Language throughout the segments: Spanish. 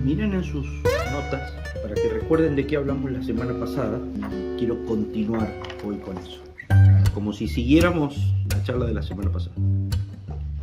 Miren en sus notas para que recuerden de qué hablamos la semana pasada. Quiero continuar hoy con eso, como si siguiéramos la charla de la semana pasada.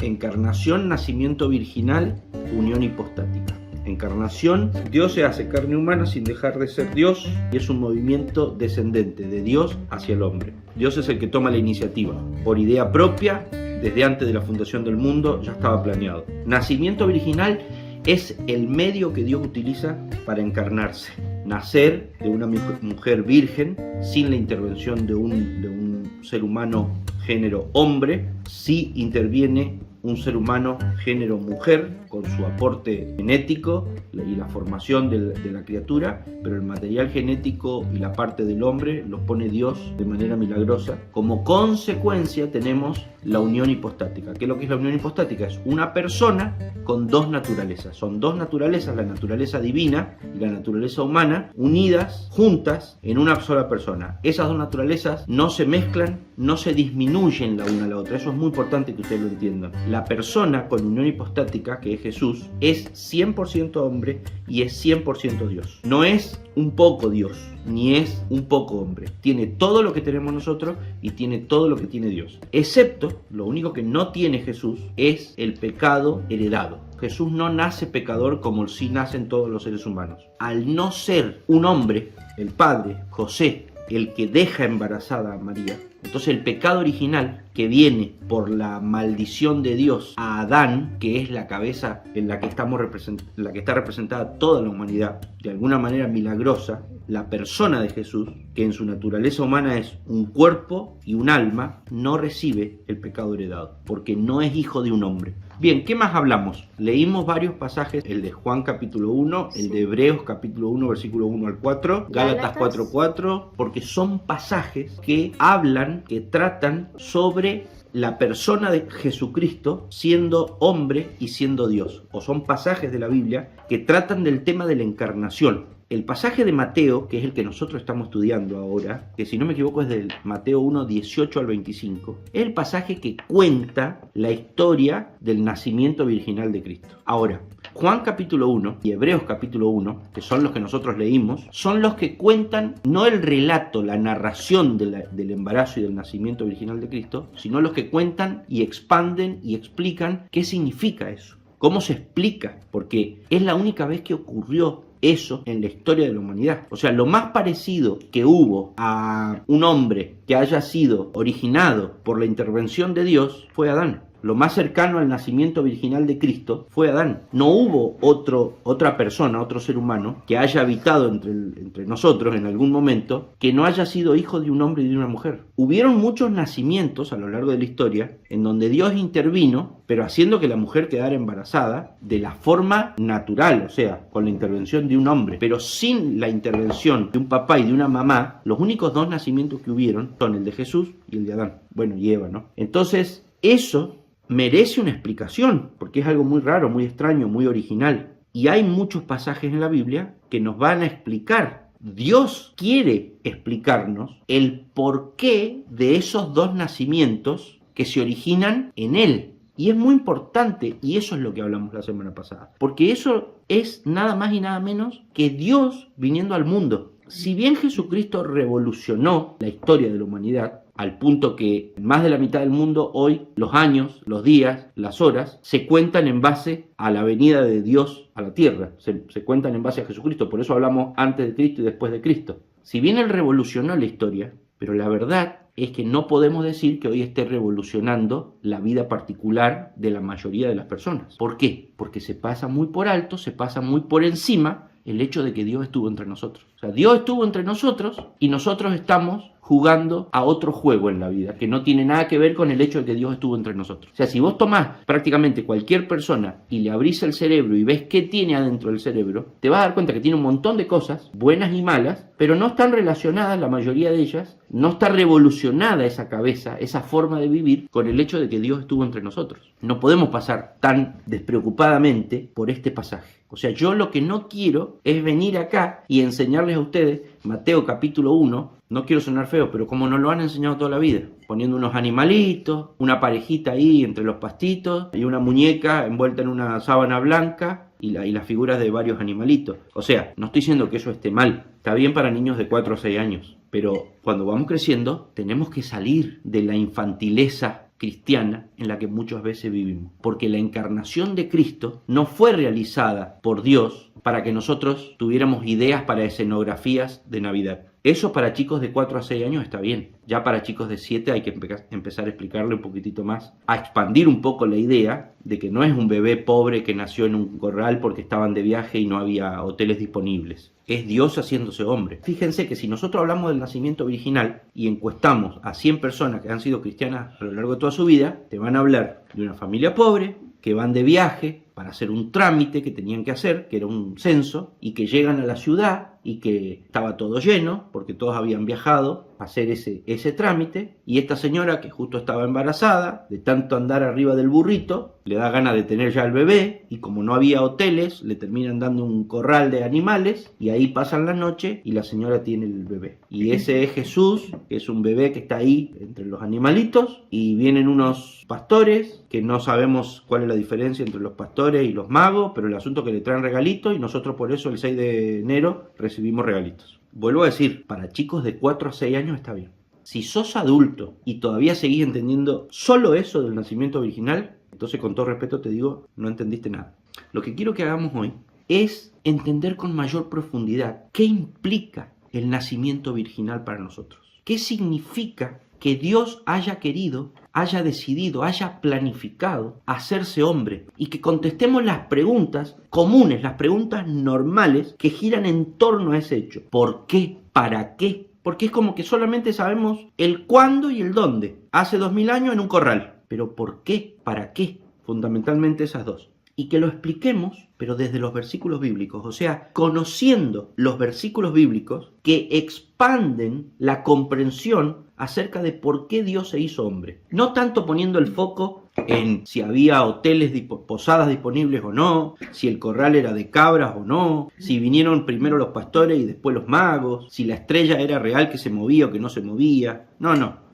Encarnación, nacimiento virginal, unión hipostática. Encarnación, Dios se hace carne humana sin dejar de ser Dios y es un movimiento descendente de Dios hacia el hombre. Dios es el que toma la iniciativa. Por idea propia, desde antes de la fundación del mundo ya estaba planeado. Nacimiento virginal es el medio que Dios utiliza para encarnarse. Nacer de una mujer virgen sin la intervención de un ser humano género hombre, sí interviene un ser humano género mujer con su aporte genético y la formación de la criatura, pero el material genético y la parte del hombre los pone Dios de manera milagrosa. Como consecuencia tenemos la unión hipostática. ¿Qué es lo que es la unión hipostática? Es una persona con dos naturalezas. Son dos naturalezas, la naturaleza divina y la naturaleza humana, unidas, juntas, en una sola persona. Esas dos naturalezas no se mezclan, no se disminuyen la una a la otra. Eso es muy importante que ustedes lo entiendan. La persona con unión hipostática, que es Jesús, es 100% hombre y es 100% Dios. No es un poco Dios, ni es un poco hombre. Tiene todo lo que tenemos nosotros y tiene todo lo que tiene Dios. Excepto, lo único que no tiene Jesús es el pecado heredado. Jesús no nace pecador como sí nacen todos los seres humanos. Al no ser un hombre, el padre, José, el que deja embarazada a María, entonces el pecado original que viene por la maldición de Dios a Adán, que es la cabeza en la que está representada toda la humanidad, de alguna manera milagrosa, la persona de Jesús, que en su naturaleza humana es un cuerpo y un alma, no recibe el pecado heredado, porque no es hijo de un hombre. Bien, ¿qué más hablamos? Leímos varios pasajes, el de Juan capítulo 1, el de Hebreos capítulo 1, versículo 1 al 4, Gálatas 4:4, porque son pasajes que hablan, que tratan sobre la persona de Jesucristo siendo hombre y siendo Dios. O son pasajes de la Biblia que tratan del tema de la encarnación. El pasaje de Mateo, que es el que nosotros estamos estudiando ahora, que si no me equivoco es del Mateo 1, 18 al 25, es el pasaje que cuenta la historia del nacimiento virginal de Cristo. Ahora, Juan capítulo 1 y Hebreos capítulo 1, que son los que nosotros leímos, son los que cuentan no el relato, la narración del embarazo y del nacimiento virginal de Cristo, sino los que cuentan y expanden y explican qué significa eso, cómo se explica, porque es la única vez que ocurrió eso en la historia de la humanidad. O sea, lo más parecido que hubo a un hombre que haya sido originado por la intervención de Dios fue Adán. Lo más cercano al nacimiento virginal de Cristo fue Adán. No hubo otra persona, otro ser humano que haya habitado entre nosotros en algún momento que no haya sido hijo de un hombre y de una mujer. Hubieron muchos nacimientos a lo largo de la historia en donde Dios intervino, pero haciendo que la mujer quedara embarazada de la forma natural, o sea, con la intervención de un hombre, pero sin la intervención de un papá y de una mamá. Los únicos dos nacimientos que hubieron son el de Jesús y el de Adán. Bueno, y Eva, ¿no? Entonces, eso merece una explicación, porque es algo muy raro, muy extraño, muy original. Y hay muchos pasajes en la Biblia que nos van a explicar. Dios quiere explicarnos el porqué de esos dos nacimientos que se originan en Él. Y es muy importante, y eso es lo que hablamos la semana pasada, porque eso es nada más y nada menos que Dios viniendo al mundo. Si bien Jesucristo revolucionó la historia de la humanidad, al punto que en más de la mitad del mundo hoy los años, los días, las horas se cuentan en base a la venida de Dios a la tierra, se cuentan en base a Jesucristo, por eso hablamos antes de Cristo y después de Cristo. Si bien Él revolucionó la historia, pero la verdad es que no podemos decir que hoy esté revolucionando la vida particular de la mayoría de las personas. ¿Por qué? Porque se pasa muy por alto, se pasa muy por encima el hecho de que Dios estuvo entre nosotros. O sea, Dios estuvo entre nosotros y nosotros estamos jugando a otro juego en la vida, que no tiene nada que ver con el hecho de que Dios estuvo entre nosotros. O sea, si vos tomás prácticamente cualquier persona y le abrís el cerebro y ves qué tiene adentro del cerebro, te vas a dar cuenta que tiene un montón de cosas, buenas y malas, pero no están relacionadas, la mayoría de ellas, no está revolucionada esa cabeza, esa forma de vivir, con el hecho de que Dios estuvo entre nosotros. No podemos pasar tan despreocupadamente por este pasaje. O sea, yo lo que no quiero es venir acá y enseñarles a ustedes Mateo capítulo 1, No quiero sonar feo, pero como nos lo han enseñado toda la vida, poniendo unos animalitos, una parejita ahí entre los pastitos y una muñeca envuelta en una sábana blanca y las figuras de varios animalitos. O sea, no estoy diciendo que eso esté mal, está bien para niños de 4 o 6 años, pero cuando vamos creciendo tenemos que salir de la infantileza cristiana en la que muchas veces vivimos, porque la encarnación de Cristo no fue realizada por Dios para que nosotros tuviéramos ideas para escenografías de Navidad. Eso para chicos de 4 a 6 años está bien. Ya para chicos de 7 hay que empezar a explicarle un poquitito más, a expandir un poco la idea de que no es un bebé pobre que nació en un corral porque estaban de viaje y no había hoteles disponibles. Es Dios haciéndose hombre. Fíjense que si nosotros hablamos del nacimiento virginal y encuestamos a 100 personas que han sido cristianas a lo largo de toda su vida, te van a hablar de una familia pobre, que van de viaje para hacer un trámite que tenían que hacer, que era un censo, y que llegan a la ciudad y que estaba todo lleno, porque todos habían viajado a hacer ese trámite, y esta señora que justo estaba embarazada, de tanto andar arriba del burrito, le da ganas de tener ya el bebé, y como no había hoteles, le terminan dando un corral de animales, y ahí pasan la noche y la señora tiene el bebé. Y ese es Jesús, que es un bebé que está ahí entre los animalitos, y vienen unos pastores, que no sabemos cuál es la diferencia entre los pastores y los magos, pero el asunto es que le traen regalitos, y nosotros por eso el 6 de enero recibimos regalitos. Vuelvo a decir, para chicos de 4 a 6 años está bien. Si sos adulto y todavía seguís entendiendo solo eso del nacimiento virginal, entonces con todo respeto te digo, no entendiste nada. Lo que quiero que hagamos hoy es entender con mayor profundidad qué implica el nacimiento virginal para nosotros. ¿Qué significa que Dios haya querido, haya decidido, haya planificado hacerse hombre? Y que contestemos las preguntas comunes, las preguntas normales que giran en torno a ese hecho. ¿Por qué? ¿Para qué? Porque es como que solamente sabemos el cuándo y el dónde. Hace 2000 años en un corral. Pero ¿por qué? ¿Para qué? Fundamentalmente esas dos. Y que lo expliquemos, pero desde los versículos bíblicos, o sea, conociendo los versículos bíblicos que expanden la comprensión acerca de por qué Dios se hizo hombre. No tanto poniendo el foco en si había hoteles, posadas disponibles o no, si el corral era de cabras o no, si vinieron primero los pastores y después los magos, si la estrella era real que se movía o que no se movía.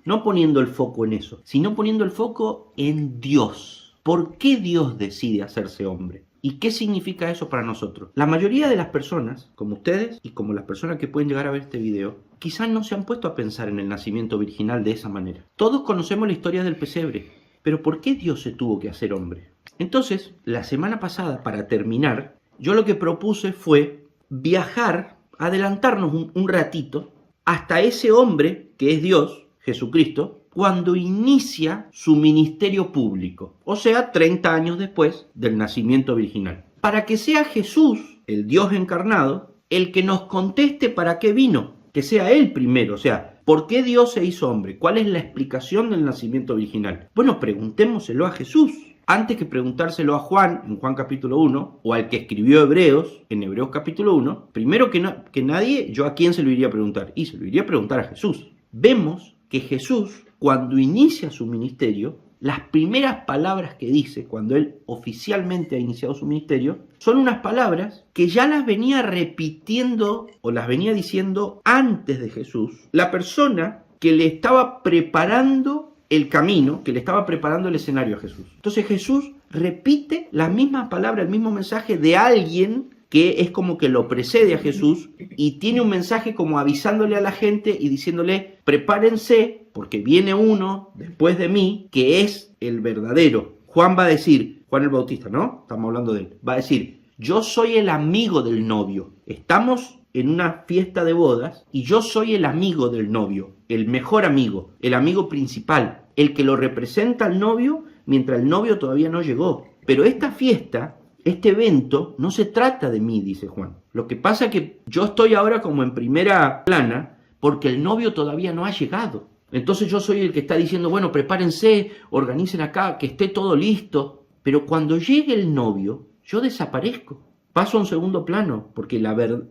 No poniendo el foco en eso, sino poniendo el foco en Dios. ¿Por qué Dios decide hacerse hombre? ¿Y qué significa eso para nosotros? La mayoría de las personas, como ustedes y como las personas que pueden llegar a ver este video, quizás no se han puesto a pensar en el nacimiento virginal de esa manera. Todos conocemos la historia del pesebre, pero ¿por qué Dios se tuvo que hacer hombre? Entonces, la semana pasada, para terminar, yo lo que propuse fue viajar, adelantarnos un ratito, hasta ese hombre que es Dios, Jesucristo, cuando inicia su ministerio público, o sea, 30 años después del nacimiento virginal. Para que sea Jesús, el Dios encarnado, el que nos conteste para qué vino, que sea Él primero, o sea, ¿por qué Dios se hizo hombre? ¿Cuál es la explicación del nacimiento virginal? Bueno, preguntémoselo a Jesús, antes que preguntárselo a Juan, en Juan capítulo 1, o al que escribió Hebreos, en Hebreos capítulo 1, primero que nadie, ¿yo a quién se lo iría a preguntar? Y se lo iría a preguntar a Jesús. Vemos que Jesús, cuando inicia su ministerio, las primeras palabras que dice, cuando él oficialmente ha iniciado su ministerio, son unas palabras que ya las venía repitiendo o las venía diciendo antes de Jesús, la persona que le estaba preparando el camino, que le estaba preparando el escenario a Jesús. Entonces Jesús repite las mismas palabras, el mismo mensaje de alguien que es como que lo precede a Jesús y tiene un mensaje como avisándole a la gente y diciéndole, prepárense porque viene uno después de mí que es el verdadero. Juan va a decir, Juan el Bautista, ¿no? Estamos hablando de él. Va a decir, yo soy el amigo del novio. Estamos en una fiesta de bodas y yo soy el amigo del novio, el mejor amigo, el amigo principal, el que lo representa al novio mientras el novio todavía no llegó. Pero esta fiesta, este evento, no se trata de mí, dice Juan. Lo que pasa es que yo estoy ahora como en primera plana porque el novio todavía no ha llegado. Entonces yo soy el que está diciendo, bueno, prepárense, organicen acá, que esté todo listo. Pero cuando llegue el novio, yo desaparezco. Paso a un segundo plano, porque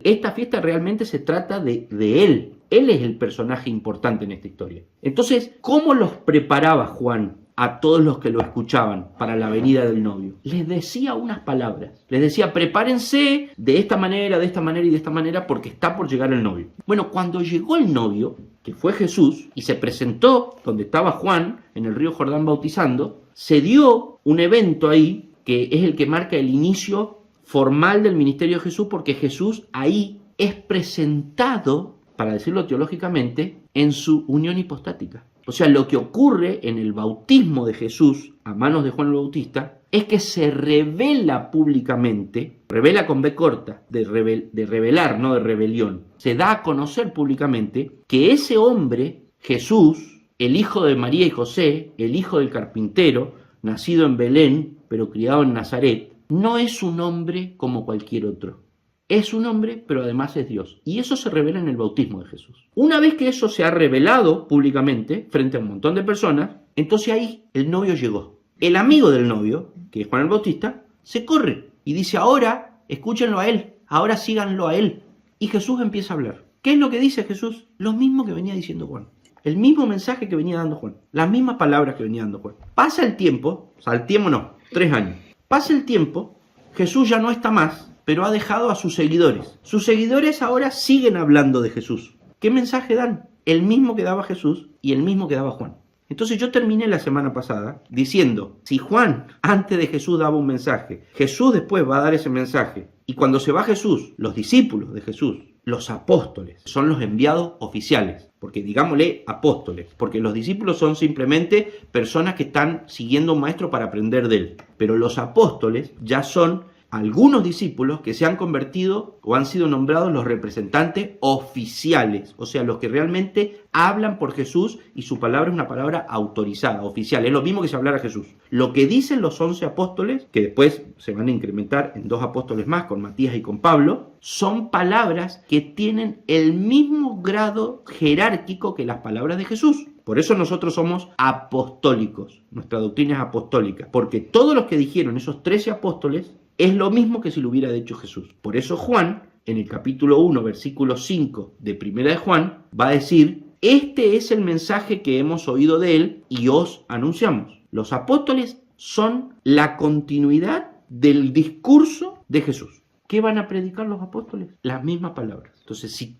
esta fiesta realmente se trata de él. Él es el personaje importante en esta historia. Entonces, ¿cómo los preparaba Juan a todos los que lo escuchaban para la venida del novio? Les decía unas palabras. Les decía, prepárense de esta manera y de esta manera, porque está por llegar el novio. Bueno, cuando llegó el novio, que fue Jesús, y se presentó donde estaba Juan, en el río Jordán bautizando, se dio un evento ahí que es el que marca el inicio formal del ministerio de Jesús, porque Jesús ahí es presentado, para decirlo teológicamente, en su unión hipostática. O sea, lo que ocurre en el bautismo de Jesús a manos de Juan el Bautista es que se revela públicamente, revela con B corta, de revelar, no de rebelión, se da a conocer públicamente que ese hombre, Jesús, el hijo de María y José, el hijo del carpintero, nacido en Belén, pero criado en Nazaret, no es un hombre como cualquier otro. Es un hombre, pero además es Dios. Y eso se revela en el bautismo de Jesús. Una vez que eso se ha revelado públicamente frente a un montón de personas, entonces ahí el novio llegó. El amigo del novio, que es Juan el Bautista, se corre y dice: ahora escúchenlo a él, ahora síganlo a él. Y Jesús empieza a hablar. ¿Qué es lo que dice Jesús? Lo mismo que venía diciendo Juan. El mismo mensaje que venía dando Juan. Las mismas palabras que venía dando Juan. Pasa el tiempo, saltémonos, 3 años. Pasa el tiempo, Jesús ya no está más, pero ha dejado a sus seguidores. Sus seguidores ahora siguen hablando de Jesús. ¿Qué mensaje dan? El mismo que daba Jesús y el mismo que daba Juan. Entonces yo terminé la semana pasada diciendo, si Juan antes de Jesús daba un mensaje, Jesús después va a dar ese mensaje, y cuando se va Jesús, los discípulos de Jesús, los apóstoles, son los enviados oficiales, porque digámosle apóstoles, porque los discípulos son simplemente personas que están siguiendo a un maestro para aprender de él, pero los apóstoles ya son algunos discípulos que se han convertido o han sido nombrados los representantes oficiales, o sea, los que realmente hablan por Jesús y su palabra es una palabra autorizada, oficial. Es lo mismo que si hablara Jesús. Lo que dicen los 11 apóstoles, que después se van a incrementar en 2 apóstoles más, con Matías y con Pablo, son palabras que tienen el mismo grado jerárquico que las palabras de Jesús. Por eso nosotros somos apostólicos, nuestra doctrina es apostólica, porque todos los que dijeron esos 13 apóstoles es lo mismo que si lo hubiera dicho Jesús. Por eso Juan, en el capítulo 1, versículo 5 de Primera de Juan, va a decir: este es el mensaje que hemos oído de él y os anunciamos. Los apóstoles son la continuidad del discurso de Jesús. ¿Qué van a predicar los apóstoles? Las mismas palabras. Entonces, si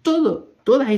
todas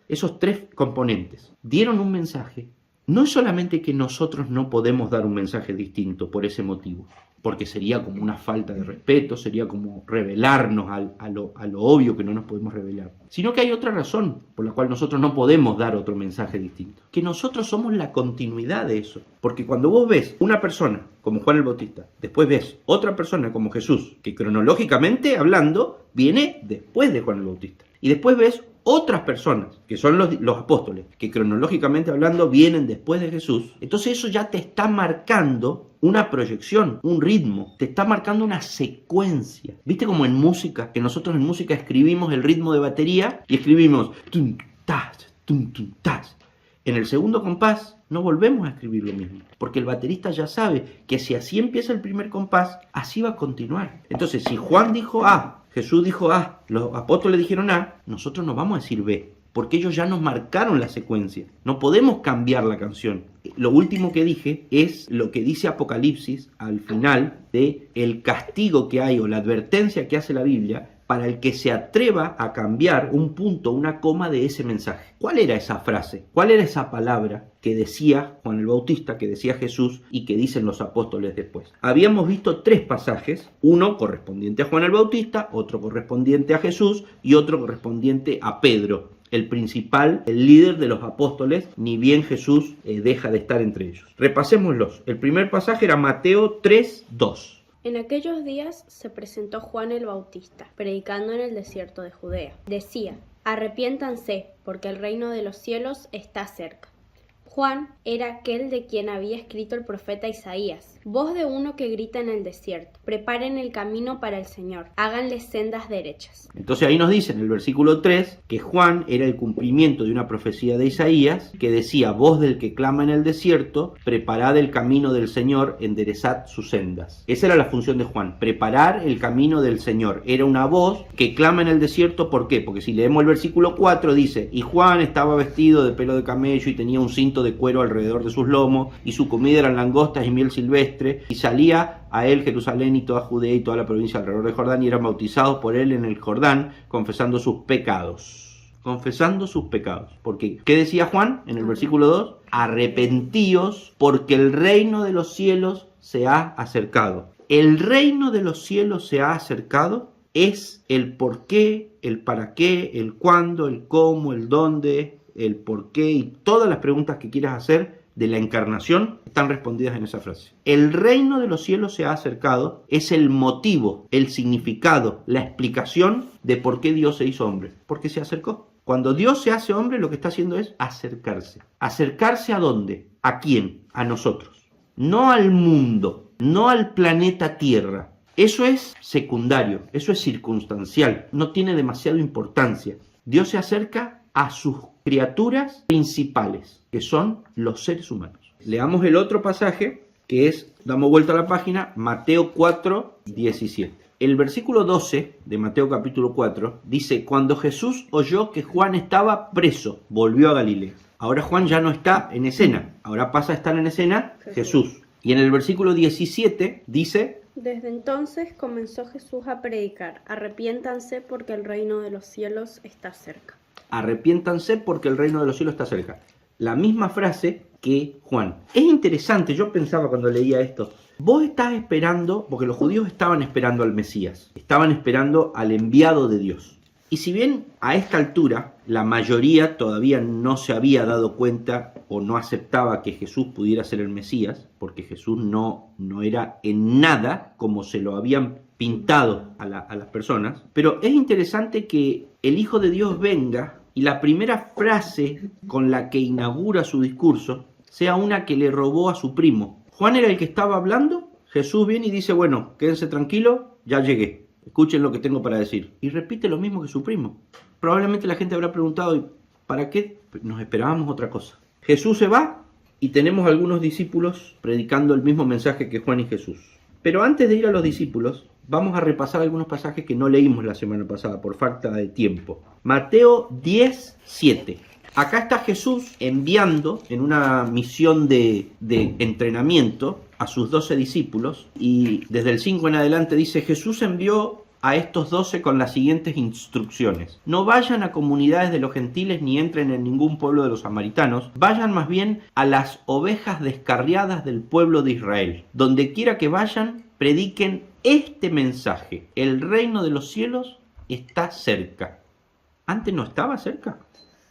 esos tres componentes dieron un mensaje, no es solamente que nosotros no podemos dar un mensaje distinto por ese motivo, porque sería como una falta de respeto, sería como revelarnos a lo obvio que no nos podemos revelar, sino que hay otra razón por la cual nosotros no podemos dar otro mensaje distinto, que nosotros somos la continuidad de eso, porque cuando vos ves una persona como Juan el Bautista, después ves otra persona como Jesús, que cronológicamente hablando viene después de Juan el Bautista, y después ves otras personas, que son los apóstoles, que cronológicamente hablando vienen después de Jesús, entonces eso ya te está marcando una proyección, un ritmo, te está marcando una secuencia. ¿Viste como en música? Que nosotros en música escribimos el ritmo de batería y escribimos tum, tas, tum, tum, tas. En el segundo compás no volvemos a escribir lo mismo, porque el baterista ya sabe que si así empieza el primer compás, así va a continuar. Entonces, si Juan dijo A, Jesús dijo A, los apóstoles dijeron A, nosotros no vamos a decir B, porque ellos ya nos marcaron la secuencia. No podemos cambiar la canción. Lo último que dije es lo que dice Apocalipsis al final de el castigo que hay o la advertencia que hace la Biblia para el que se atreva a cambiar un punto, una coma de ese mensaje. ¿Cuál era esa frase? ¿Cuál era esa palabra que decía Juan el Bautista, que decía Jesús y que dicen los apóstoles después? Habíamos visto 3 pasajes, uno correspondiente a Juan el Bautista, otro correspondiente a Jesús y otro correspondiente a Pedro, el principal, el líder de los apóstoles, ni bien Jesús deja de estar entre ellos. Repasémoslos. El primer pasaje era Mateo 3:2. En aquellos días se presentó Juan el Bautista, predicando en el desierto de Judea. Decía: arrepiéntanse, porque el reino de los cielos está cerca. Juan era aquel de quien había escrito el profeta Isaías: voz de uno que grita en el desierto, preparen el camino para el Señor, háganle sendas derechas. Entonces ahí nos dice en el versículo 3 que Juan era el cumplimiento de una profecía de Isaías que decía: voz del que clama en el desierto, preparad el camino del Señor, enderezad sus sendas. Esa era la función de Juan, preparar el camino del Señor. Era una voz que clama en el desierto. ¿Por qué? Porque si leemos el versículo 4 dice: y Juan estaba vestido de pelo de camello y tenía un cinto de cuero alrededor de sus lomos, y su comida eran langostas y miel silvestre, y salía a él Jerusalén y toda Judea y toda la provincia alrededor de Jordán, y eran bautizados por él en el Jordán, confesando sus pecados. confesando sus pecados. Porque, ¿qué decía Juan en el versículo 2? Arrepentíos porque el reino de los cielos se ha acercado. El reino de los cielos se ha acercado es el por qué, el para qué, el cuándo, el cómo, el dónde, el por qué y todas las preguntas que quieras hacer de la encarnación están respondidas en esa frase. El reino de los cielos se ha acercado es el motivo, el significado, la explicación de por qué Dios se hizo hombre. Porque se acercó. Cuando Dios se hace hombre, lo que está haciendo es acercarse. ¿Acercarse a dónde? ¿A quién? A nosotros. No al mundo, no al planeta Tierra. Eso es secundario, eso es circunstancial, no tiene demasiada importancia. Dios se acerca a sus criaturas principales, que son los seres humanos. Leamos el otro pasaje, que es, damos vuelta a la página, Mateo 4, 17. El versículo 12 de Mateo capítulo 4 dice, cuando Jesús oyó que Juan estaba preso, volvió a Galilea. Ahora Juan ya no está en escena, ahora pasa a estar en escena Jesús. Y en el versículo 17 dice, desde entonces comenzó Jesús a predicar, arrepiéntanse porque el reino de los cielos está cerca. Arrepiéntanse porque el reino de los cielos está cerca. La misma frase que Juan. Es interesante, yo pensaba cuando leía esto, vos estás esperando, porque los judíos estaban esperando al Mesías, estaban esperando al enviado de Dios. Y si bien a esta altura la mayoría todavía no se había dado cuenta o no aceptaba que Jesús pudiera ser el Mesías, porque Jesús no era en nada como se lo habían pintado a las personas, pero es interesante que el Hijo de Dios venga y la primera frase con la que inaugura su discurso sea una que le robó a su primo. Juan era el que estaba hablando, Jesús viene y dice, bueno, quédense tranquilos, ya llegué. Escuchen lo que tengo para decir. Y repite lo mismo que su primo. Probablemente la gente habrá preguntado, ¿para qué? Nos esperábamos otra cosa. Jesús se va y tenemos algunos discípulos predicando el mismo mensaje que Juan y Jesús. Pero antes de ir a los discípulos, vamos a repasar algunos pasajes que no leímos la semana pasada por falta de tiempo. Mateo 10, 7. Acá está Jesús enviando en una misión de entrenamiento a sus 12 discípulos y desde el 5 en adelante dice, Jesús envió a estos 12 con las siguientes instrucciones. No vayan a comunidades de los gentiles ni entren en ningún pueblo de los samaritanos, vayan más bien a las ovejas descarriadas del pueblo de Israel. Donde quiera que vayan, prediquen este mensaje, el reino de los cielos está cerca. ¿Antes no estaba cerca?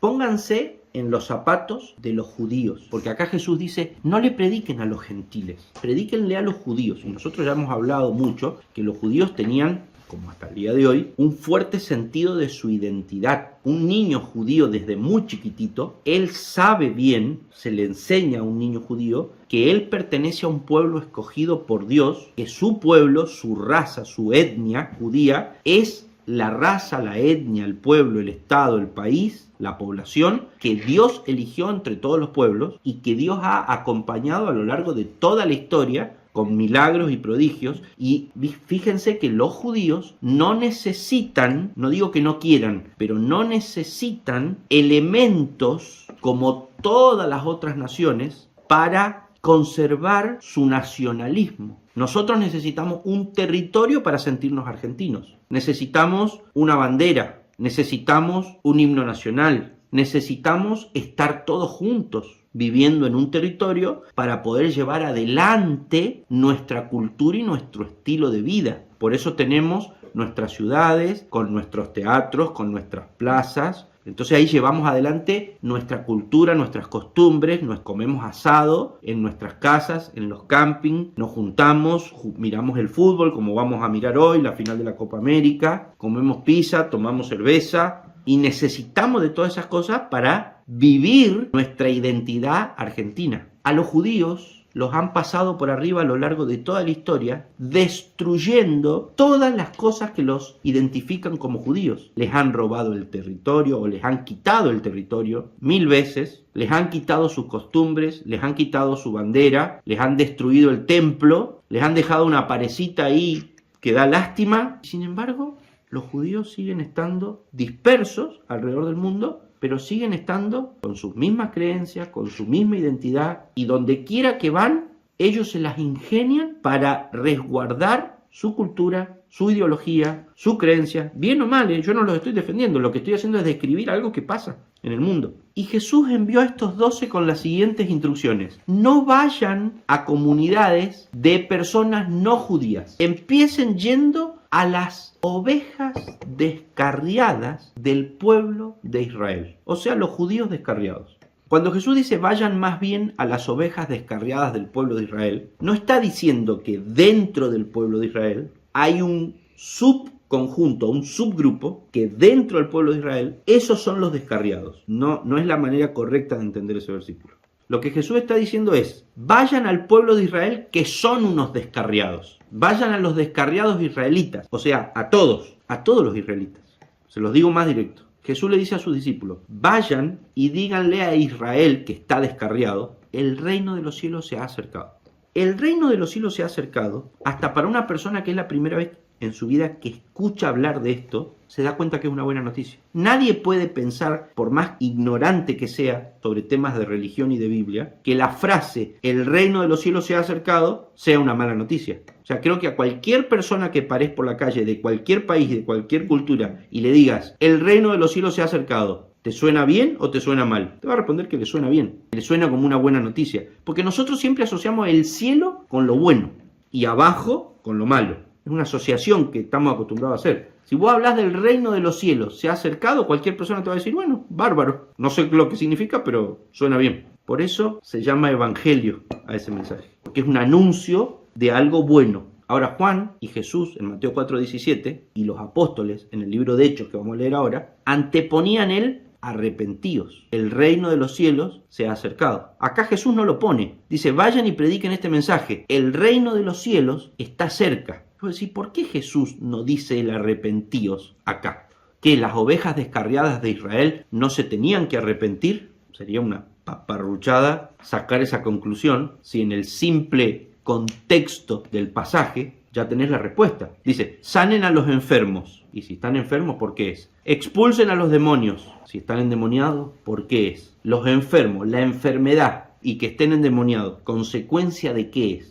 Pónganse en los zapatos de los judíos, porque acá Jesús dice, no le prediquen a los gentiles, predíquenle a los judíos. Y nosotros ya hemos hablado mucho que los judíos tenían, como hasta el día de hoy, un fuerte sentido de su identidad. Un niño judío desde muy chiquitito, él sabe bien, se le enseña a un niño judío, que él pertenece a un pueblo escogido por Dios, que su pueblo, su raza, su etnia judía, es la raza, la etnia, el pueblo, el estado, el país, la población que Dios eligió entre todos los pueblos y que Dios ha acompañado a lo largo de toda la historia con milagros y prodigios. Y fíjense que los judíos no necesitan, no digo que no quieran, pero no necesitan elementos como todas las otras naciones para conservar su nacionalismo. Nosotros necesitamos un territorio para sentirnos argentinos. Necesitamos una bandera, necesitamos un himno nacional, necesitamos estar todos juntos viviendo en un territorio para poder llevar adelante nuestra cultura y nuestro estilo de vida. Por eso tenemos nuestras ciudades, con nuestros teatros, con nuestras plazas. Entonces ahí llevamos adelante nuestra cultura, nuestras costumbres, nos comemos asado en nuestras casas, en los campings, nos juntamos, miramos el fútbol como vamos a mirar hoy, la final de la Copa América, comemos pizza, tomamos cerveza y necesitamos de todas esas cosas para vivir nuestra identidad argentina. A los judíos los han pasado por arriba a lo largo de toda la historia, destruyendo todas las cosas que los identifican como judíos. Les han robado el territorio o les han quitado el territorio 1000 veces, les han quitado sus costumbres, les han quitado su bandera, les han destruido el templo, les han dejado una parecita ahí que da lástima. Sin embargo, los judíos siguen estando dispersos alrededor del mundo, pero siguen estando con sus mismas creencias, con su misma identidad, y donde quiera que van, ellos se las ingenian para resguardar su cultura, su ideología, su creencia, bien o mal, yo no los estoy defendiendo, lo que estoy haciendo es describir algo que pasa en el mundo. Y Jesús envió a estos 12 con las siguientes instrucciones: no vayan a comunidades de personas no judías, empiecen yendo a las ovejas descarriadas del pueblo de Israel, o sea, los judíos descarriados. Cuando Jesús dice vayan más bien a las ovejas descarriadas del pueblo de Israel, no está diciendo que dentro del pueblo de Israel hay un subconjunto, un subgrupo, que dentro del pueblo de Israel, esos son los descarriados. No es la manera correcta de entender ese versículo. Lo que Jesús está diciendo es, vayan al pueblo de Israel que son unos descarriados. Vayan a los descarriados israelitas, o sea, a todos los israelitas. Se los digo más directo. Jesús le dice a sus discípulos, vayan y díganle a Israel que está descarriado, el reino de los cielos se ha acercado. El reino de los cielos se ha acercado, hasta para una persona que es la primera vez en su vida que escucha hablar de esto, se da cuenta que es una buena noticia. Nadie puede pensar, por más ignorante que sea sobre temas de religión y de Biblia, que la frase el reino de los cielos se ha acercado sea una mala noticia. O sea, creo que a cualquier persona que pares por la calle de cualquier país, de cualquier cultura, y le digas el reino de los cielos se ha acercado, ¿te suena bien o te suena mal? Te va a responder que le suena bien, le suena como una buena noticia. Porque nosotros siempre asociamos el cielo con lo bueno y abajo con lo malo. Es una asociación que estamos acostumbrados a hacer. Si vos hablas del reino de los cielos, se ha acercado, cualquier persona te va a decir, bueno, bárbaro. No sé lo que significa, pero suena bien. Por eso se llama evangelio a ese mensaje. Porque es un anuncio de algo bueno. Ahora Juan y Jesús en Mateo 4:17 y los apóstoles en el libro de Hechos que vamos a leer ahora, anteponían el arrepentíos. El reino de los cielos se ha acercado. Acá Jesús no lo pone. Dice, vayan y prediquen este mensaje. El reino de los cielos está cerca. ¿Por qué Jesús no dice el arrepentíos acá? ¿Que las ovejas descarriadas de Israel no se tenían que arrepentir? Sería una paparruchada sacar esa conclusión si en el simple contexto del pasaje ya tenés la respuesta. Dice, sanen a los enfermos. Y si están enfermos, ¿por qué es? Expulsen a los demonios. Si están endemoniados, ¿por qué es? Los enfermos, la enfermedad y que estén endemoniados, ¿consecuencia de qué es?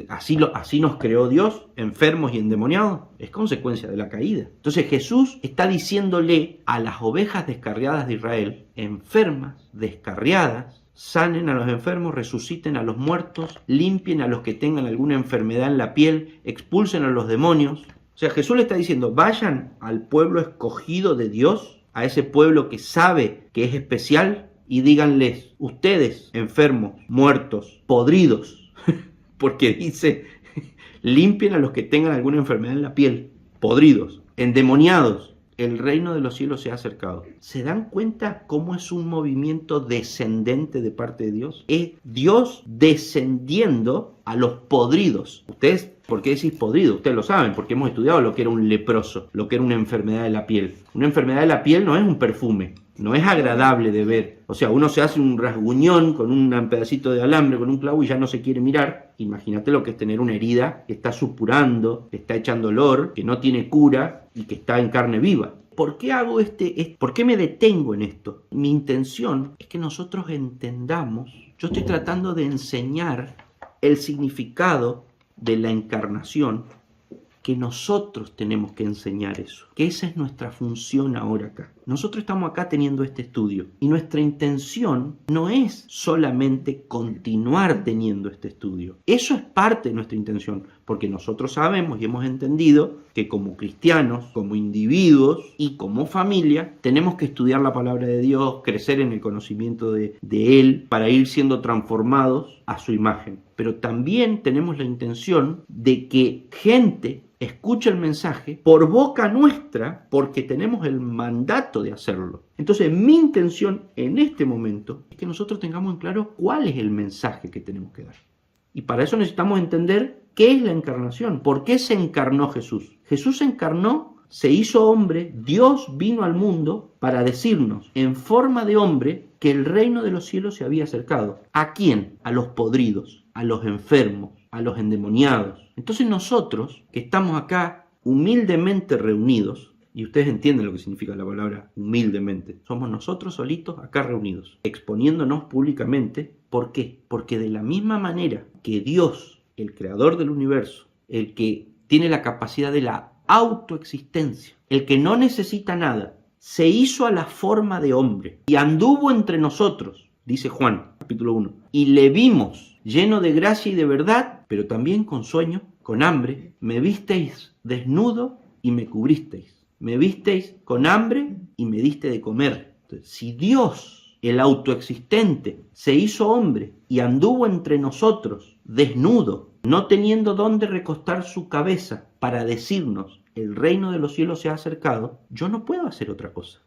Así nos creó Dios, enfermos y endemoniados, es consecuencia de la caída. Entonces Jesús está diciéndole a las ovejas descarriadas de Israel, enfermas, descarriadas, sanen a los enfermos, resuciten a los muertos, limpien a los que tengan alguna enfermedad en la piel, expulsen a los demonios. O sea, Jesús le está diciendo, vayan al pueblo escogido de Dios, a ese pueblo que sabe que es especial, y díganles, ustedes, enfermos, muertos, podridos, porque dice, limpien a los que tengan alguna enfermedad en la piel, podridos, endemoniados, el reino de los cielos se ha acercado. ¿Se dan cuenta cómo es un movimiento descendente de parte de Dios? Es Dios descendiendo a los podridos. Ustedes, ¿por qué decís podrido? Ustedes lo saben, porque hemos estudiado lo que era un leproso, lo que era una enfermedad de la piel. Una enfermedad de la piel no es un perfume, no es agradable de ver. O sea, uno se hace un rasguñón con un pedacito de alambre, con un clavo y ya no se quiere mirar. Imagínate lo que es tener una herida que está supurando, que está echando olor, que no tiene cura y que está en carne viva. ¿Por qué hago ¿Por qué me detengo en esto? Mi intención es que nosotros entendamos. Yo estoy tratando de enseñar el significado de la encarnación, que nosotros tenemos que enseñar eso, que esa es nuestra función ahora acá. Nosotros estamos acá teniendo este estudio y nuestra intención no es solamente continuar teniendo este estudio. Eso es parte de nuestra intención, porque nosotros sabemos y hemos entendido que como cristianos, como individuos y como familia, tenemos que estudiar la palabra de Dios, crecer en el conocimiento de Él, para ir siendo transformados a su imagen. Pero también tenemos la intención de que gente escuche el mensaje por boca nuestra, porque tenemos el mandato de hacerlo. Entonces, mi intención en este momento es que nosotros tengamos en claro cuál es el mensaje que tenemos que dar. Y para eso necesitamos entender qué es la encarnación, por qué se encarnó Jesús. Jesús se encarnó, se hizo hombre, Dios vino al mundo para decirnos en forma de hombre que el reino de los cielos se había acercado. ¿A quién? A los podridos, a los enfermos, a los endemoniados. Entonces nosotros, que estamos acá humildemente reunidos, y ustedes entienden lo que significa la palabra humildemente, somos nosotros solitos acá reunidos, exponiéndonos públicamente. ¿Por qué? Porque de la misma manera que Dios, el creador del universo, el que tiene la capacidad de la autoexistencia. El que no necesita nada, se hizo a la forma de hombre y anduvo entre nosotros, dice Juan, capítulo 1. Y le vimos lleno de gracia y de verdad, pero también con sueño, con hambre. Me visteis desnudo y me cubristeis. Me visteis con hambre y me diste de comer. Entonces, si Dios, el autoexistente, se hizo hombre y anduvo entre nosotros desnudo, no teniendo dónde recostar su cabeza para decirnos el reino de los cielos se ha acercado, yo no puedo hacer otra cosa.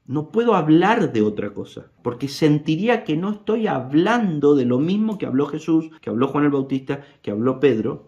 No puedo hablar de otra cosa, porque sentiría que no estoy hablando de lo mismo que habló Jesús, que habló Juan el Bautista, que habló Pedro.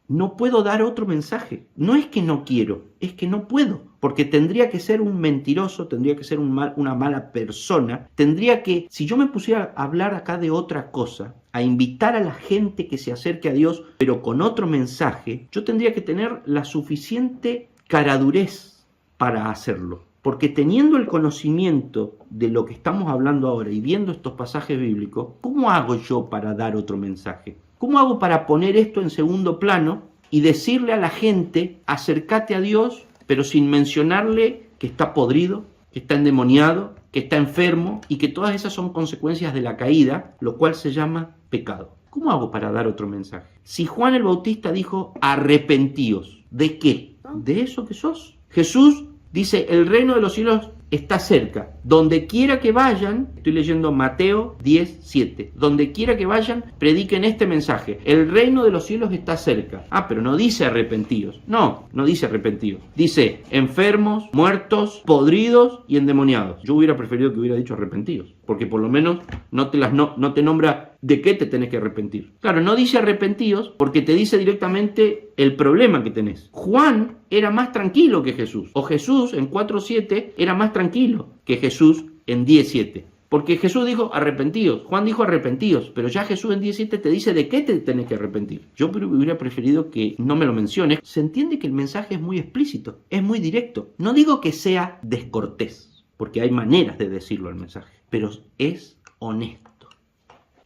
No puedo dar otro mensaje. No es que no quiero, es que no puedo, porque tendría que ser un mentiroso, tendría que ser una mala persona, tendría que, si yo me pusiera a hablar acá de otra cosa, a invitar a la gente que se acerque a Dios, pero con otro mensaje, yo tendría que tener la suficiente caradurez para hacerlo. Porque teniendo el conocimiento de lo que estamos hablando ahora y viendo estos pasajes bíblicos, ¿cómo hago yo para dar otro mensaje? ¿Cómo hago para poner esto en segundo plano y decirle a la gente, acércate a Dios, pero sin mencionarle que está podrido, que está endemoniado, que está enfermo y que todas esas son consecuencias de la caída, lo cual se llama pecado? ¿Cómo hago para dar otro mensaje? Si Juan el Bautista dijo, arrepentíos, ¿de qué? ¿De eso que sos? Jesús dice, el reino de los cielos está cerca. Donde quiera que vayan, estoy leyendo Mateo 10:7. Donde quiera que vayan, prediquen este mensaje. El reino de los cielos está cerca. Ah, pero no dice arrepentidos. No dice arrepentidos. Dice enfermos, muertos, podridos y endemoniados. Yo hubiera preferido que hubiera dicho arrepentidos, porque por lo menos no te nombra de qué te tenés que arrepentir. Claro, no dice arrepentidos porque te dice directamente el problema que tenés. Juan era más tranquilo que Jesús, o Jesús en 4:7 era más tranquilo que Jesús en 10:7. Porque Jesús dijo arrepentidos, Juan dijo arrepentidos, pero ya Jesús en 10:7 te dice de qué te tenés que arrepentir. Yo hubiera preferido que no me lo menciones. Se entiende que el mensaje es muy explícito, es muy directo. No digo que sea descortés, porque hay maneras de decirlo el mensaje, pero es honesto.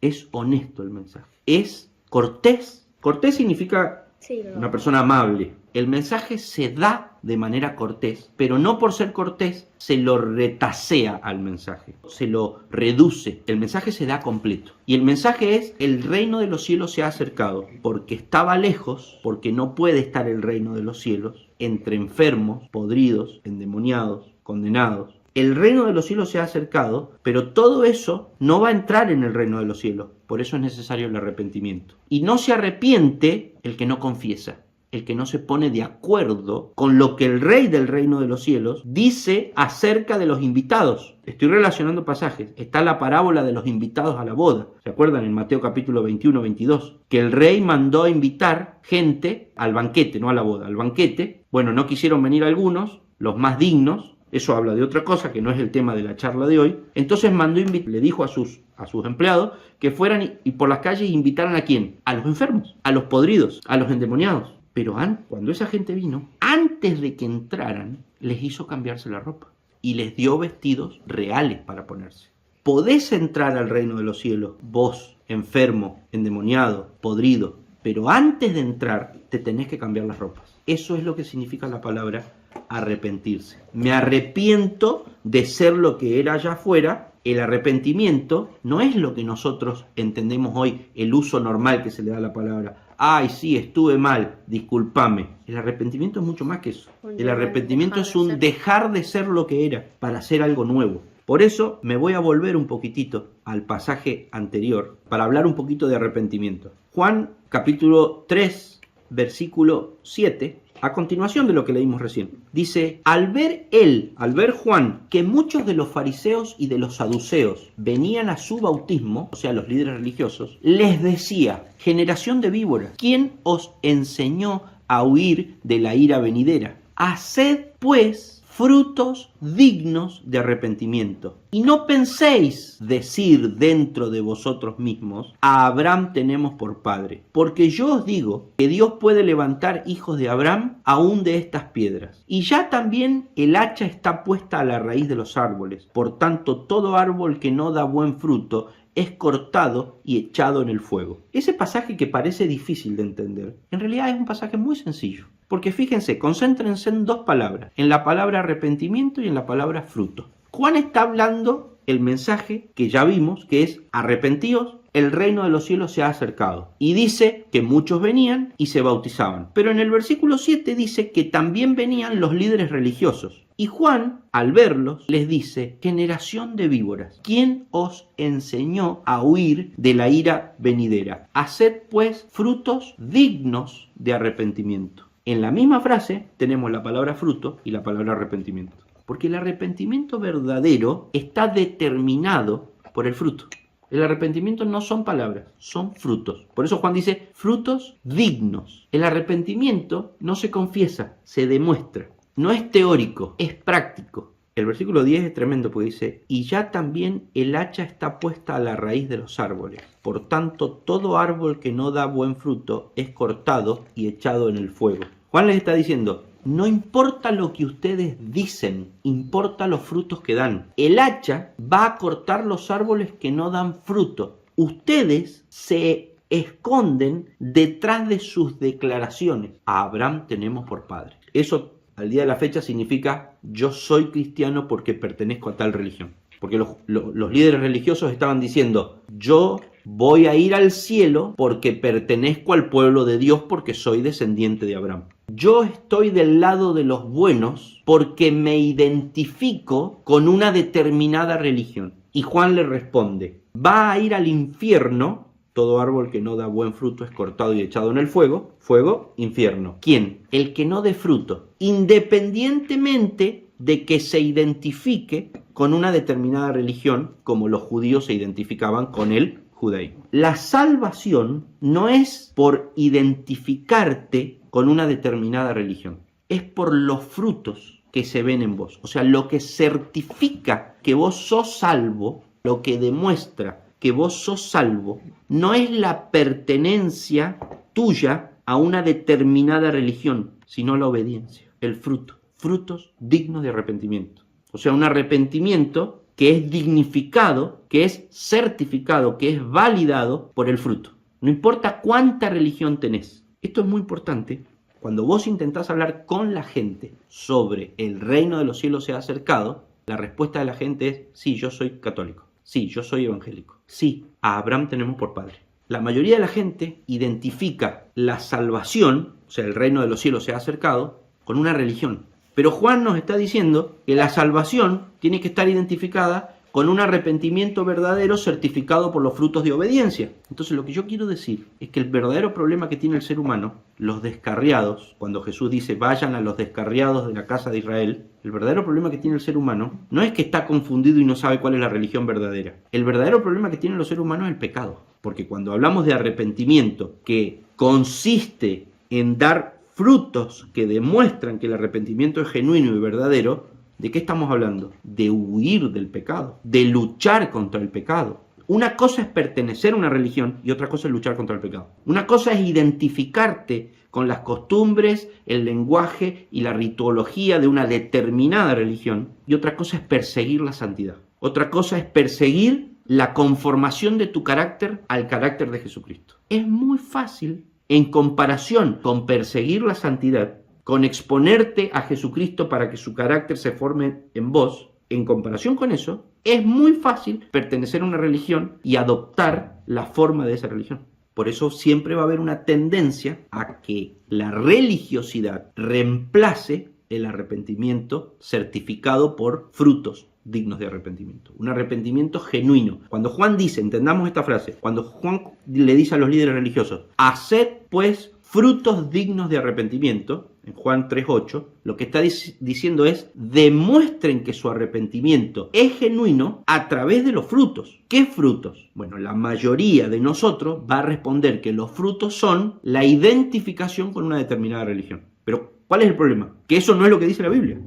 Es honesto el mensaje. Es cortés. Cortés significa una persona amable. El mensaje se da de manera cortés, pero no por ser cortés se lo retasea al mensaje, se lo reduce. El mensaje se da completo. Y el mensaje es, el reino de los cielos se ha acercado, porque estaba lejos, porque no puede estar el reino de los cielos entre enfermos, podridos, endemoniados, condenados. El reino de los cielos se ha acercado, pero todo eso no va a entrar en el reino de los cielos. Por eso es necesario el arrepentimiento. Y no se arrepiente el que no confiesa, el que no se pone de acuerdo con lo que el rey del reino de los cielos dice acerca de los invitados. Estoy relacionando pasajes. Está la parábola de los invitados a la boda. ¿Se acuerdan? En Mateo capítulo 21-22. Que el rey mandó a invitar gente al banquete, no a la boda, al banquete. Bueno, no quisieron venir algunos, los más dignos. Eso habla de otra cosa que no es el tema de la charla de hoy. Entonces le dijo a sus empleados que fueran y por las calles invitaran ¿a quién? A los enfermos, a los podridos, a los endemoniados. Pero cuando esa gente vino, antes de que entraran, les hizo cambiarse la ropa y les dio vestidos reales para ponerse. Podés entrar al reino de los cielos, vos, enfermo, endemoniado, podrido, pero antes de entrar te tenés que cambiar las ropas. Eso es lo que significa la palabra arrepentirse. Me arrepiento de ser lo que era allá afuera. El arrepentimiento no es lo que nosotros entendemos hoy, el uso normal que se le da a la palabra. Ay, sí, estuve mal, discúlpame. El arrepentimiento es mucho más que eso. El arrepentimiento es un dejar de ser lo que era para hacer algo nuevo. Por eso me voy a volver un poquitito al pasaje anterior para hablar un poquito de arrepentimiento. Juan capítulo 3, versículo 7. A continuación de lo que leímos recién, dice, al ver Juan, que muchos de los fariseos y de los saduceos venían a su bautismo, o sea, los líderes religiosos, les decía, generación de víboras, ¿quién os enseñó a huir de la ira venidera? Haced, pues, frutos dignos de arrepentimiento. Y no penséis decir dentro de vosotros mismos, a Abraham tenemos por padre. Porque yo os digo que Dios puede levantar hijos de Abraham aún de estas piedras. Y ya también el hacha está puesta a la raíz de los árboles. Por tanto, todo árbol que no da buen fruto es cortado y echado en el fuego. Ese pasaje que parece difícil de entender, en realidad es un pasaje muy sencillo. Porque fíjense, concéntrense en dos palabras, en la palabra arrepentimiento y en la palabra fruto. Juan está hablando el mensaje que ya vimos, que es arrepentíos, el reino de los cielos se ha acercado. Y dice que muchos venían y se bautizaban. Pero en el versículo 7 dice que también venían los líderes religiosos. Y Juan, al verlos, les dice, generación de víboras, ¿quién os enseñó a huir de la ira venidera? Haced pues frutos dignos de arrepentimiento. En la misma frase tenemos la palabra fruto y la palabra arrepentimiento. Porque el arrepentimiento verdadero está determinado por el fruto. El arrepentimiento no son palabras, son frutos. Por eso Juan dice, frutos dignos. El arrepentimiento no se confiesa, se demuestra. No es teórico, es práctico. El versículo 10 es tremendo porque dice, y ya también el hacha está puesta a la raíz de los árboles. Por tanto, todo árbol que no da buen fruto es cortado y echado en el fuego. Juan les está diciendo, no importa lo que ustedes dicen, importa los frutos que dan. El hacha va a cortar los árboles que no dan fruto. Ustedes se esconden detrás de sus declaraciones. A Abraham tenemos por padre. Eso al día de la fecha significa yo soy cristiano porque pertenezco a tal religión. Porque los líderes religiosos estaban diciendo yo voy a ir al cielo porque pertenezco al pueblo de Dios porque soy descendiente de Abraham. Yo estoy del lado de los buenos porque me identifico con una determinada religión. Y Juan le responde, va a ir al infierno, todo árbol que no da buen fruto es cortado y echado en el fuego, fuego, infierno. ¿Quién? El que no dé fruto, independientemente de que se identifique con una determinada religión, como los judíos se identificaban con el judaísmo. La salvación no es por identificarte con una determinada religión, es por los frutos que se ven en vos. O sea, lo que certifica que vos sos salvo, lo que demuestra que vos sos salvo, no es la pertenencia tuya a una determinada religión, sino la obediencia, el fruto, frutos dignos de arrepentimiento. O sea, un arrepentimiento que es dignificado, que es certificado, que es validado por el fruto. No importa cuánta religión tenés. Esto es muy importante. Cuando vos intentás hablar con la gente sobre el reino de los cielos se ha acercado, la respuesta de la gente es, sí, yo soy católico. Sí, yo soy evangélico. Sí, a Abraham tenemos por padre. La mayoría de la gente identifica la salvación, o sea, el reino de los cielos se ha acercado, con una religión. Pero Juan nos está diciendo que la salvación tiene que estar identificada con un arrepentimiento verdadero certificado por los frutos de obediencia. Entonces lo que yo quiero decir es que el verdadero problema que tiene el ser humano, los descarriados, cuando Jesús dice vayan a los descarriados de la casa de Israel, el verdadero problema que tiene el ser humano no es que está confundido y no sabe cuál es la religión verdadera. El verdadero problema que tienen los seres humanos es el pecado. Porque cuando hablamos de arrepentimiento, que consiste en dar frutos que demuestran que el arrepentimiento es genuino y verdadero, ¿de qué estamos hablando? De huir del pecado, de luchar contra el pecado. Una cosa es pertenecer a una religión y otra cosa es luchar contra el pecado. Una cosa es identificarte con las costumbres, el lenguaje y la rituología de una determinada religión y otra cosa es perseguir la santidad. Otra cosa es perseguir la conformación de tu carácter al carácter de Jesucristo. Es muy fácil en comparación con perseguir la santidad, con exponerte a Jesucristo para que su carácter se forme en vos, en comparación con eso, es muy fácil pertenecer a una religión y adoptar la forma de esa religión. Por eso siempre va a haber una tendencia a que la religiosidad reemplace el arrepentimiento certificado por frutos dignos de arrepentimiento. Un arrepentimiento genuino. Cuando Juan dice, entendamos esta frase, cuando Juan le dice a los líderes religiosos, haced pues frutos dignos de arrepentimiento, en Juan 3:8, lo que está diciendo es, demuestren que su arrepentimiento es genuino a través de los frutos. ¿Qué frutos? Bueno, la mayoría de nosotros va a responder que los frutos son la identificación con una determinada religión. Pero, ¿cuál es el problema? Que eso no es lo que dice la Biblia.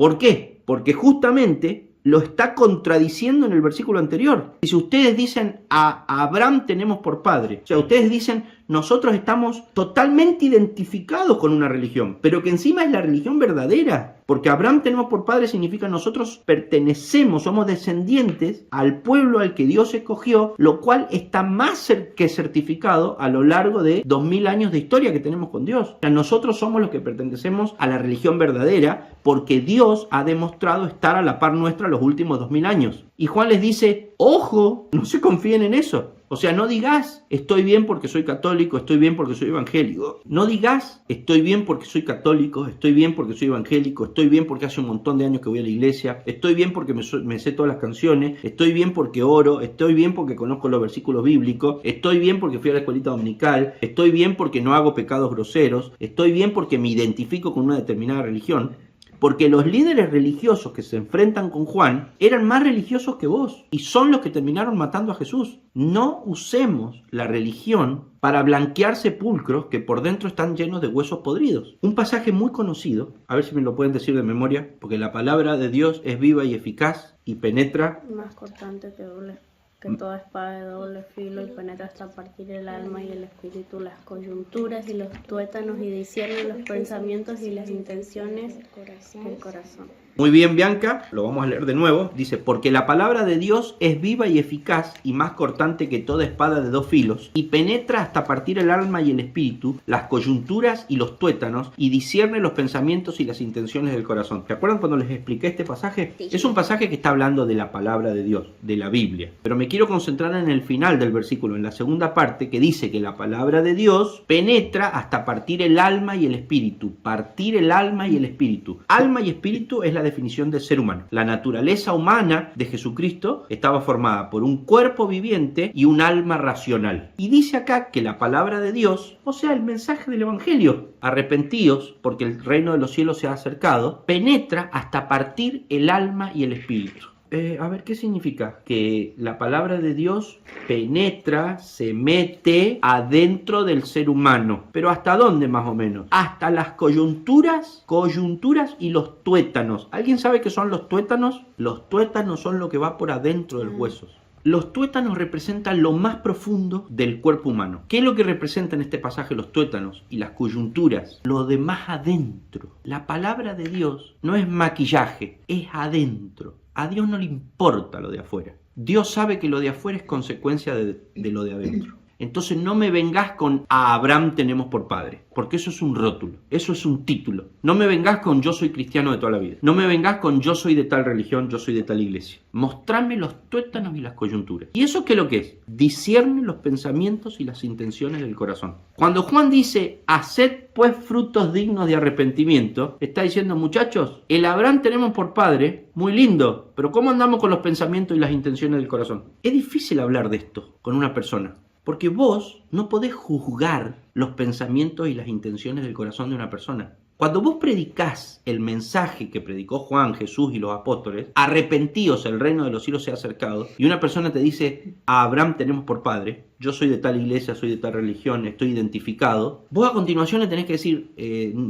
¿Por qué? Porque justamente lo está contradiciendo en el versículo anterior. Dice, ustedes dicen, a Abraham tenemos por padre. O sea, ustedes dicen, nosotros estamos totalmente identificados con una religión, pero que encima es la religión verdadera. Porque Abraham tenemos por padre significa nosotros pertenecemos, somos descendientes al pueblo al que Dios escogió, lo cual está más que certificado a lo largo de 2000 años de historia que tenemos con Dios. O sea, nosotros somos los que pertenecemos a la religión verdadera porque Dios ha demostrado estar a la par nuestra los últimos 2000 años. Y Juan les dice, ojo, no se confíen en eso. O sea, no digas, estoy bien porque soy católico, estoy bien porque soy evangélico. No digas, estoy bien porque soy católico, estoy bien porque soy evangélico, estoy bien porque hace un montón de años que voy a la iglesia, estoy bien porque me sé todas las canciones, estoy bien porque oro, estoy bien porque conozco los versículos bíblicos, estoy bien porque fui a la escuelita dominical, estoy bien porque no hago pecados groseros, estoy bien porque me identifico con una determinada religión. Porque los líderes religiosos que se enfrentan con Juan eran más religiosos que vos y son los que terminaron matando a Jesús. No usemos la religión para blanquear sepulcros que por dentro están llenos de huesos podridos. Un pasaje muy conocido, a ver si me lo pueden decir de memoria, porque la palabra de Dios es viva y eficaz y penetra. Más cortante que toda espada de doble filo y penetra hasta partir el alma y el espíritu, las coyunturas y los tuétanos y discierne los pensamientos y las intenciones del corazón. Muy bien, Bianca, lo vamos a leer de nuevo. Dice, porque la palabra de Dios es viva y eficaz y más cortante que toda espada de dos filos y penetra hasta partir el alma y el espíritu, las coyunturas y los tuétanos y discierne los pensamientos y las intenciones del corazón. ¿Se acuerdan cuando les expliqué este pasaje? Sí. Es un pasaje que está hablando de la palabra de Dios, de la Biblia. Pero me quiero concentrar en el final del versículo, en la segunda parte, que dice que la palabra de Dios penetra hasta partir el alma y el espíritu. Partir el alma y el espíritu. Alma y espíritu es la definición de ser humano. La naturaleza humana de Jesucristo estaba formada por un cuerpo viviente y un alma racional. Y dice acá que la palabra de Dios, o sea, el mensaje del Evangelio, arrepentíos porque el reino de los cielos se ha acercado, penetra hasta partir el alma y el espíritu. A ver, ¿qué significa? Que la palabra de Dios penetra, se mete adentro del ser humano. ¿Pero hasta dónde más o menos? Hasta las coyunturas y los tuétanos. ¿Alguien sabe qué son los tuétanos? Los tuétanos son lo que va por adentro de los huesos. Los tuétanos representan lo más profundo del cuerpo humano. ¿Qué es lo que representa en este pasaje los tuétanos y las coyunturas? Lo de más adentro. La palabra de Dios no es maquillaje, es adentro. A Dios no le importa lo de afuera. Dios sabe que lo de afuera es consecuencia de lo de adentro. Entonces no me vengas con a Abraham tenemos por padre, porque eso es un rótulo, eso es un título. No me vengas con yo soy cristiano de toda la vida. No me vengas con yo soy de tal religión, yo soy de tal iglesia. Mostrame los tuétanos y las coyunturas. ¿Y eso qué es lo que es? Discierne los pensamientos y las intenciones del corazón. Cuando Juan dice, haced pues frutos dignos de arrepentimiento, está diciendo, muchachos, el Abraham tenemos por padre, muy lindo, pero ¿cómo andamos con los pensamientos y las intenciones del corazón? Es difícil hablar de esto con una persona. Porque vos no podés juzgar los pensamientos y las intenciones del corazón de una persona. Cuando vos predicás el mensaje que predicó Juan, Jesús y los apóstoles, arrepentíos, el reino de los cielos se ha acercado, y una persona te dice, a Abraham tenemos por padre, yo soy de tal iglesia, soy de tal religión, estoy identificado, vos a continuación le tenés que decir,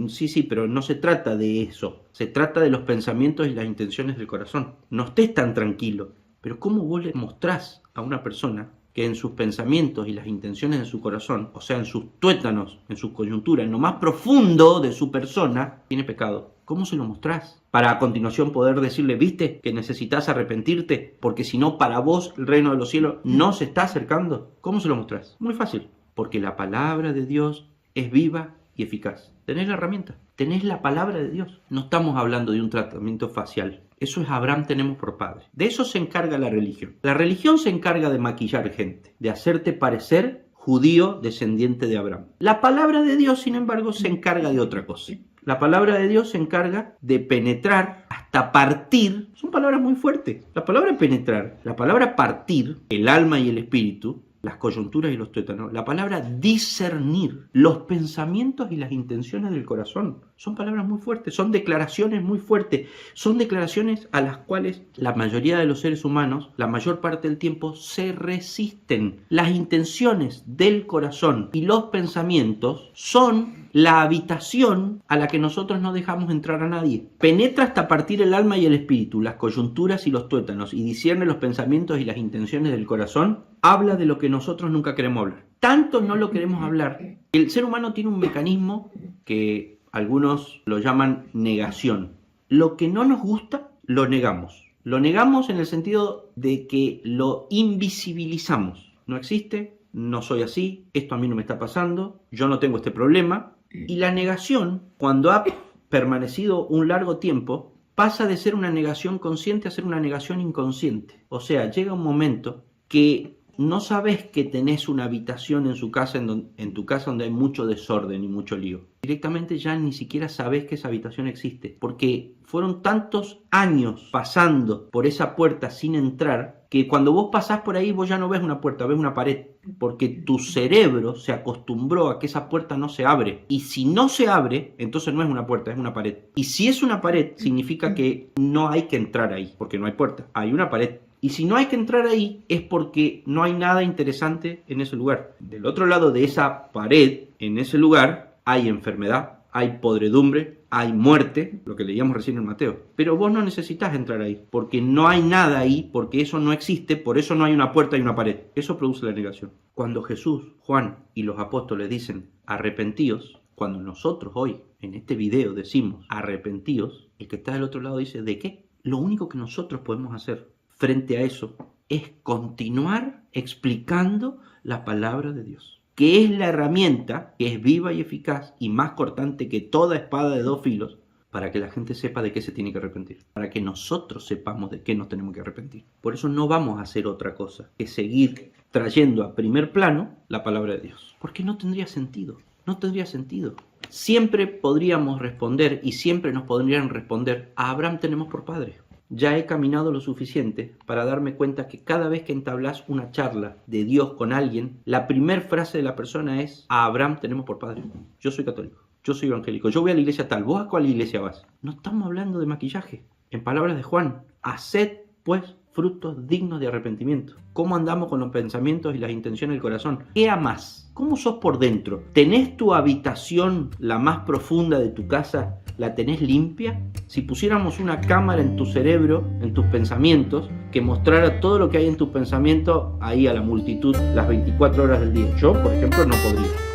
sí, pero no se trata de eso, se trata de los pensamientos y las intenciones del corazón. No estés tan tranquilo, pero ¿cómo vos le mostrás a una persona que en sus pensamientos y las intenciones de su corazón, o sea, en sus tuétanos, en sus coyunturas, en lo más profundo de su persona, tiene pecado? ¿Cómo se lo mostrás? Para a continuación poder decirle, viste, que necesitas arrepentirte, porque si no, para vos el reino de los cielos no se está acercando. ¿Cómo se lo mostrás? Muy fácil, porque la palabra de Dios es viva y eficaz. Tenés la herramienta, tenés la palabra de Dios. No estamos hablando de un tratamiento facial. Eso es Abraham tenemos por padre. De eso se encarga la religión. La religión se encarga de maquillar gente, de hacerte parecer judío descendiente de Abraham. La palabra de Dios, sin embargo, se encarga de otra cosa. La palabra de Dios se encarga de penetrar hasta partir. Son palabras muy fuertes. La palabra penetrar, la palabra partir, el alma y el espíritu, las coyunturas y los tuétanos, la palabra discernir los pensamientos y las intenciones del corazón. Son palabras muy fuertes, son declaraciones muy fuertes, son declaraciones a las cuales la mayoría de los seres humanos, la mayor parte del tiempo, se resisten. Las intenciones del corazón y los pensamientos son la habitación a la que nosotros no dejamos entrar a nadie. Penetra hasta partir el alma y el espíritu, las coyunturas y los tuétanos, y discierne los pensamientos y las intenciones del corazón. Habla de lo que nosotros nunca queremos hablar. Tanto no lo queremos hablar, que el ser humano tiene un mecanismo que algunos lo llaman negación. Lo que no nos gusta, lo negamos. Lo negamos en el sentido de que lo invisibilizamos. No existe, no soy así, esto a mí no me está pasando, yo no tengo este problema. Y la negación, cuando ha permanecido un largo tiempo, pasa de ser una negación consciente a ser una negación inconsciente. O sea, llega un momento que no sabes que tenés una habitación en tu casa donde hay mucho desorden y mucho lío. Directamente ya ni siquiera sabes que esa habitación existe, porque fueron tantos años pasando por esa puerta sin entrar, que cuando vos pasás por ahí vos ya no ves una puerta, ves una pared, porque tu cerebro se acostumbró a que esa puerta no se abre. Y si no se abre, entonces no es una puerta, es una pared. Y si es una pared, significa que no hay que entrar ahí, porque no hay puerta, hay una pared. Y si no hay que entrar ahí es porque no hay nada interesante en ese lugar. Del otro lado de esa pared, en ese lugar, hay enfermedad, hay podredumbre, hay muerte, lo que leíamos recién en Mateo. Pero vos no necesitas entrar ahí, porque no hay nada ahí, porque eso no existe, por eso no hay una puerta y una pared. Eso produce la negación. Cuando Jesús, Juan y los apóstoles dicen arrepentíos, cuando nosotros hoy en este video decimos arrepentíos, el que está del otro lado dice ¿de qué? Lo único que nosotros podemos hacer frente a eso es continuar explicando la palabra de Dios, que es la herramienta que es viva y eficaz y más cortante que toda espada de dos filos, para que la gente sepa de qué se tiene que arrepentir, para que nosotros sepamos de qué nos tenemos que arrepentir. Por eso no vamos a hacer otra cosa que seguir trayendo a primer plano la palabra de Dios, porque no tendría sentido, no tendría sentido. Siempre podríamos responder y siempre nos podrían responder: a Abraham tenemos por padre. Ya he caminado lo suficiente para darme cuenta que cada vez que entablas una charla de Dios con alguien, la primera frase de la persona es: a Abraham tenemos por padre. Yo soy católico, yo soy evangélico, yo voy a la iglesia tal. ¿Vos a cuál iglesia vas? No estamos hablando de maquillaje. En palabras de Juan, haced pues frutos dignos de arrepentimiento. ¿Cómo andamos con los pensamientos y las intenciones del corazón? ¿Qué amás? ¿Cómo sos por dentro? ¿Tenés tu habitación, la más profunda de tu casa, la tenés limpia? Si pusiéramos una cámara en tu cerebro, en tus pensamientos, que mostrara todo lo que hay en tus pensamientos ahí a la multitud las 24 horas del día. Yo, por ejemplo, no podría.